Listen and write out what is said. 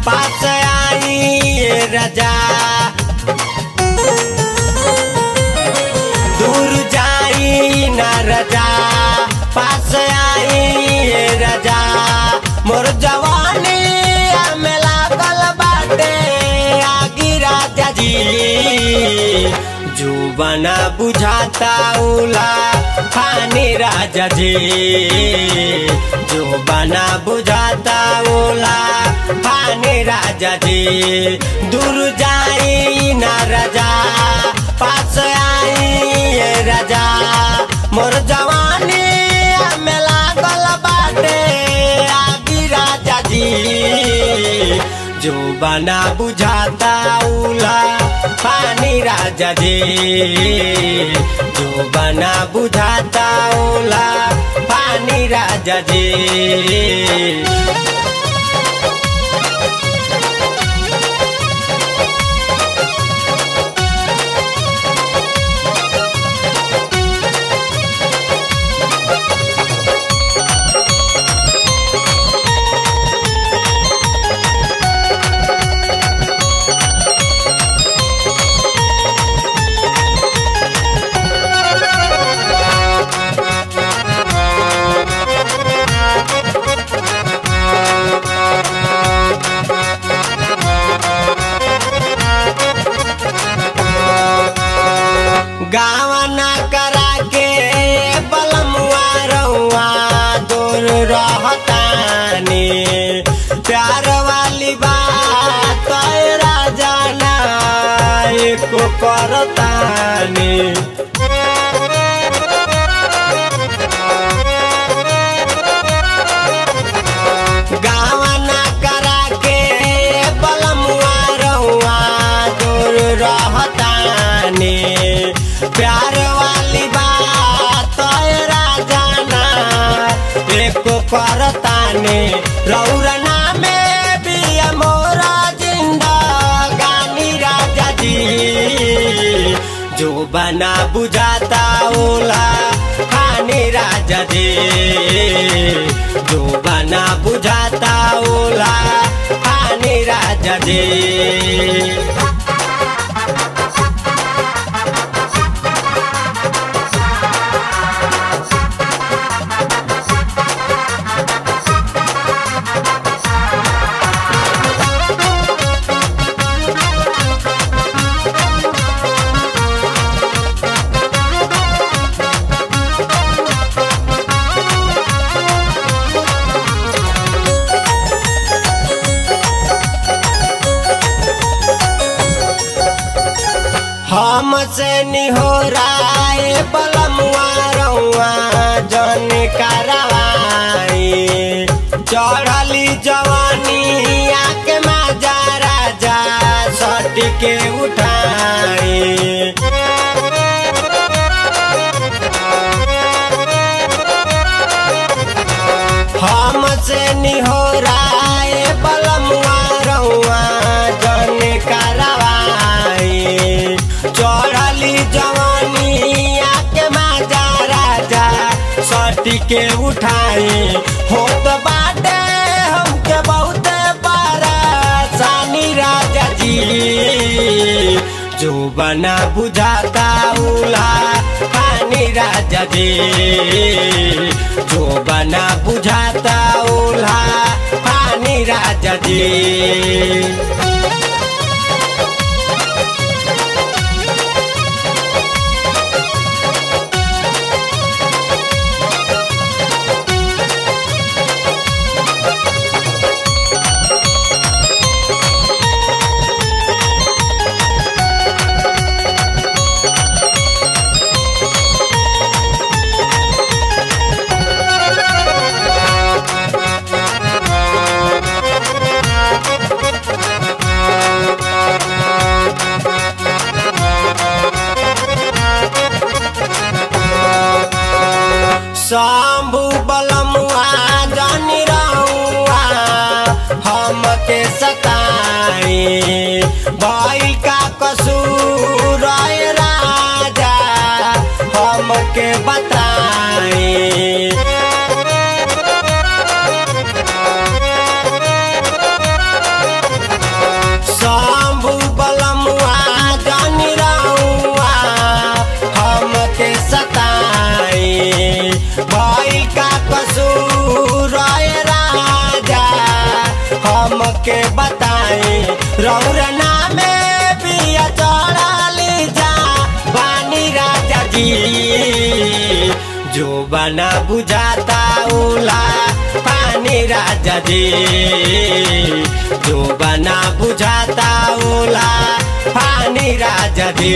पास आई राजा दूर जाई ना राजा पास आई राजा मोर जवानी में लागल बाटे आगी राजा जी जो बना बुझाता उला खानी राजा जी जो बना बुझाता उला खानी राजा जी दूर जाई ना राजा पास आई राजा मोर जवानी में लागल बाटे आगी राजा जी जो बना बुझाता उला पानी राजा जी जो बना बुझाता उला पानी राजा जी। गावना करा के बलमुआ रउआ दूर रहतानी प्यार वाली बात राजा ना एको करतानी गावना करा के बलमुआ रउआ दूर रहतानी प्यार वाली बात राजा ना एको करतानी रौरना में भी मोरा जिंदगानी राजा जी जो बना बुझाता ओला खानी राजा जी जो बना बुझाता ओला खानी राजा जी। हमसे निहोराए बलमुआ रउआ जन करवाई चढ़ली जवानी आके माजा राजा सट के उठाई हमसे निहोराए बलमुआ रउआ जन करवाई चढ़ली जवानी आके माजा राजा सटी के उठाई होत बाटे हमके बहुत परेशानी राजा जी जो बना बुझाता उला पानी राजा जी जो बना बुझाता उला पानी राजा जी। शंभु बलमुआ जानी रहुआ हमके सताई भइल का कसूर राजा हमके बताई के बताई रौरना में पिया चढ़ाली जा बानी राजा जी जो बना बुझाता उला पानी राजा जी जो बना बुझाता उला पानी राजा जी।